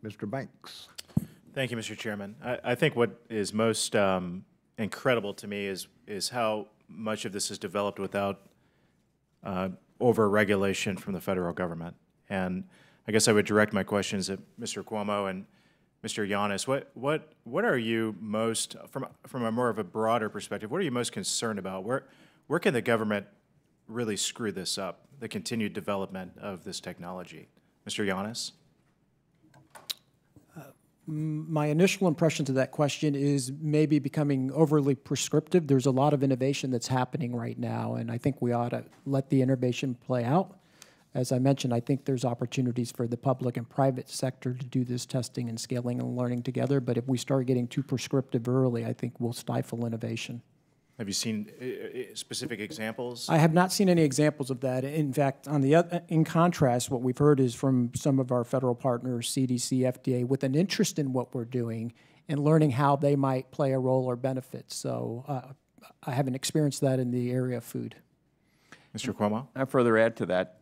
Mr. Banks. Thank you, Mr. Chairman. I think what is most incredible to me is how much of this is developed without over-regulation from the federal government. And I guess I would direct my questions at Mr. Cuomo and Mr. Yiannas. What are you most, from a more of a broader perspective, what are you most concerned about? Where can the government really screw this up, the continued development of this technology? Mr. Yiannas? My initial impression to that question is maybe becoming overly prescriptive. There's a lot of innovation that's happening right now, and I think we ought to let the innovation play out. As I mentioned, I think there's opportunities for the public and private sector to do this testing and scaling and learning together, but if we start getting too prescriptive early, I think we'll stifle innovation. Have you seen specific examples? I have not seen any examples of that. In fact, in contrast, what we've heard is from some of our federal partners, CDC, FDA, with an interest in what we're doing and learning how they might play a role or benefit. So I haven't experienced that in the area of food. Mr. Cuomo? I further add to that,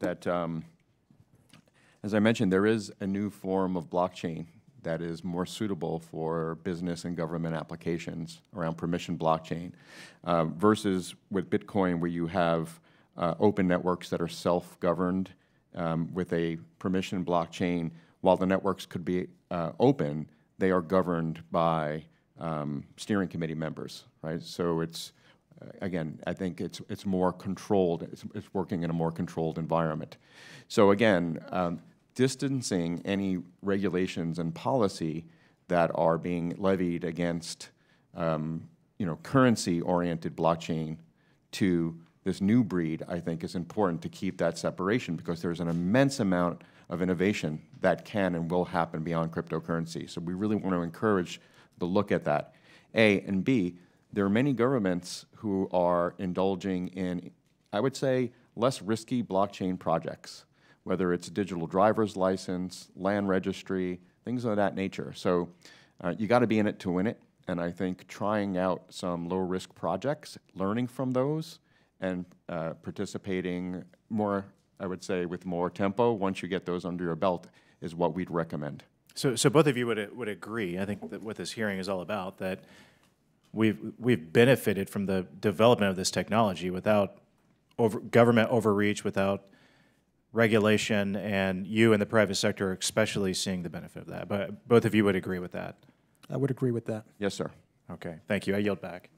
as I mentioned, there is a new form of blockchain that is more suitable for business and government applications around permission blockchain versus with Bitcoin, where you have open networks that are self-governed with a permission blockchain. While the networks could be open, they are governed by steering committee members, right? So it's, again, I think it's more controlled. It's working in a more controlled environment. So again, distancing any regulations and policy that are being levied against currency-oriented blockchain to this new breed, I think, is important to keep that separation, because there's an immense amount of innovation that can and will happen beyond cryptocurrency. So we really want to encourage the look at that. A, and B, there are many governments who are indulging in, I would say, less risky blockchain projects, whether it's digital driver's license, land registry, things of that nature. So you got to be in it to win it, and I think trying out some low-risk projects, learning from those, and participating more, I would say, with more tempo once you get those under your belt is what we'd recommend. So both of you would agree, I think, that what this hearing is all about, that we've benefited from the development of this technology without government overreach, without regulation, and you and the private sector are especially seeing the benefit of that. But both of you would agree with that? I would agree with that. Yes, sir. Okay, thank you. I yield back.